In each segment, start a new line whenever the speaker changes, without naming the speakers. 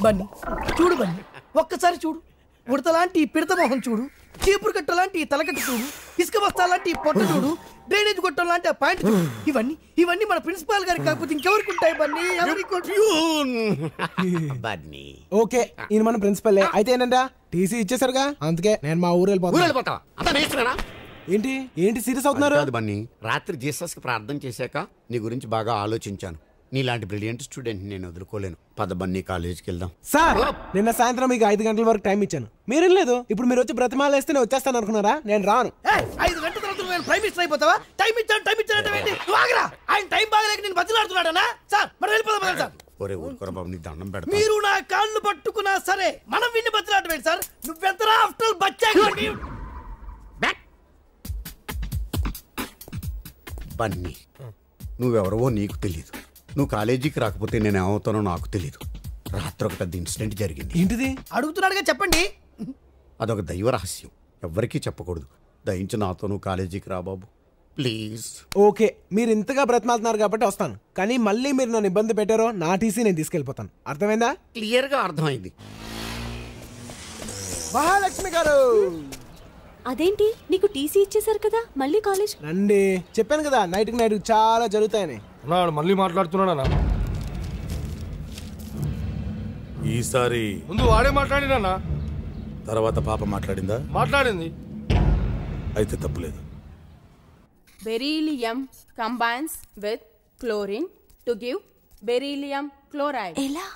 బన్నీ చూడు బన్నీ, ఒక్కసారి చూడు. ఉడతలాంటి పిడత మొహం చూడు, చీపురు కట్ట లాంటి తలకట్టు చూడు, ఇసుక బస్తా లాంటి పొట్ట చూడు, డ్రైనేజ్ గొట్టం లాంటి ఆ పాయింట్ చూడు. ఇవన్నీ మన ప్రిన్సిపాల్ గారికి కాకపోతే ఇంకెవరికి ఉంటాయి బన్నీ?
బన్నీ
ఓకే, ఈయన మన ప్రిన్సిపల్ అయితే ఏంటంటే టీసీ ఇచ్చేసారుగా, అందుకే నేను మా ఊరు
వెళ్ళిపోతావా? అంతా నేర్చుకున్నా.
ఏంటి ఏంటి సీరియస్ అవుతున్నారు?
కాదు బన్నీ, రాత్రి జీసస్ కి ప్రార్థన చేశాక నీ గురించి బాగా ఆలోచించాను. నీలాంటి బ్రిలియంట్ స్టూడెంట్ నేను వదులుకోలేను. పద బన్నీ, కాలేజీకి వెళ్దాం.
సార్ నిన్న సాయంత్రం మీకు 5 గంటల వరకు టైం ఇచ్చాను, మీరేం లేదు. ఇప్పుడు మీరు వచ్చి బ్రతిమాలు వేస్తే నేను వచ్చేస్తాను అనుకున్నారా? నేను రాను.
5 గంటల తర్వాత నేను ప్రైమ్ మినిస్టర్ అయిపోతావా? టైం ఇచ్చానంటే ఆయన టైం బాగలేక నేను బతిలాడుతున్నాడనా? సార్ మనం వెళ్ళిపోదాం సార్.
ఒరే ఊరుకోరా బాబు, నీ దండం పెడతా.
మీరు నా కాళ్ళు పట్టుకున్నా సరే మనం విన్ని బతిలాడమేంటి సార్? నువ్వెంతరా ఆఫ్టర్ బచ్చా
బన్నీ, నువ్వెవరవో నీకు తెలీదు. నువ్వు కాలేజీకి రాకపోతే నేను ఏమవుతానో నాకు తెలీదు. రాత్రి ఒక పెద్ద ఇన్సిడెంట్ జరిగింది.
ఏంటిది?
అడుగుతున్నాడుగా చెప్పండి.
అదొక దైవ రహస్యం, ఎవ్వరికీ చెప్పకూడదు. దయించి నాతో నువ్వు కాలేజీకి రా బాబు, ప్లీజ్.
ఓకే, మీరు ఇంతగా బ్రతిమాలుతున్నారు కాబట్టి వస్తాను, కానీ మళ్ళీ మీరు నన్ను ఇబ్బంది పెట్టారో నా టీసీ నేను తీసుకెళ్ళిపోతాను. అర్థమైందా?
క్లియర్ గా అర్థమైంది.
మహాలక్ష్మి గారు,
అదేంటి నీకు టీసీ ఇచ్చేసారు కదా, మళ్ళీ కాలేజ్
రండి. చెప్పాను కదా నైట్కి నైట్ చాలా జరుగుతాయని.
మళ్ళీ మాట్లాడుతున్నాడా?
ఈసారి
ముందు వాడే మాట్లాడినా,
తర్వాత పాప మాట్లాడిందా?
మాట్లాడింది.
అయితే తప్పులేదు.
Beryllium combines with chlorine to give beryllium chloride.
ఎలా?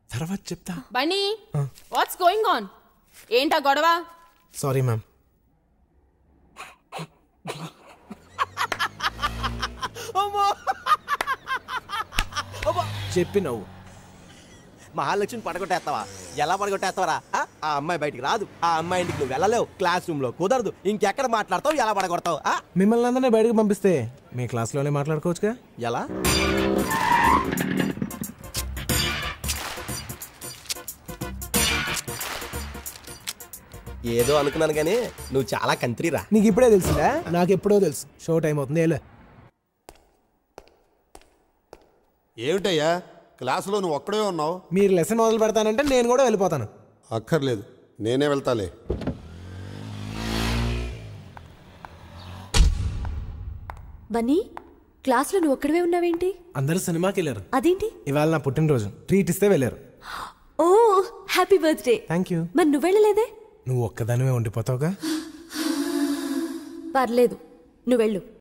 తర్వాత చెప్తా.
Bunny, what's going on? ఏంటా గొడవ?
Sorry ma'am. చెప్పి నవ్వు.
మహాలక్ష్మి పడగొట్టేస్తావా? ఎలా పడగొట్టేస్తావరా? ఆ అమ్మాయి బయటికి రాదు, ఆ అమ్మాయి ఇంటికి నువ్వు వెళ్ళలేవు, క్లాస్ రూమ్ లో కుదరదు, ఇంకెక్కడ మాట్లాడతావు, ఎలా పడగొడతావు?
మిమ్మల్ని అందరినీ బయటకు పంపిస్తే మీ క్లాస్లోనే మాట్లాడుకోవచ్చుగా.
ఎలా? ఏదో అనుకున్నాను కానీ నువ్వు చాలా కంట్రీరా.
నీకు ఇప్పుడే తెలుసులే, నాకు ఎప్పుడో తెలుసు. షో టైం అవుతుంది.
ఏమిటయ్యా క్లాసులో నువ్వు ఒక్కడే ఉన్నావు?
మీరు లెసన్ మొదలు పెడతానంటే నేను కూడా వెళ్ళిపోతాను.
అక్కర్లేదు, నేనే వెళ్తాలే.
బన్నీ, క్లాస్లో నువ్వు ఒక్కడవే ఉన్నావేంటి?
అందరూ సినిమాకి వెళ్ళారు.
అదేంటి?
ఇవాళ నా పుట్టినరోజు, ట్రీట్ ఇస్తే వెళ్ళారు.
ఓ హ్యాపీ బర్త్డే.
Thank you.
మరి నువ్వు వెళ్ళలేదే?
నువ్వు ఒక్కదానివే ఉండిపోతావుగా.
పర్లేదు, నువ్వు వెళ్ళు.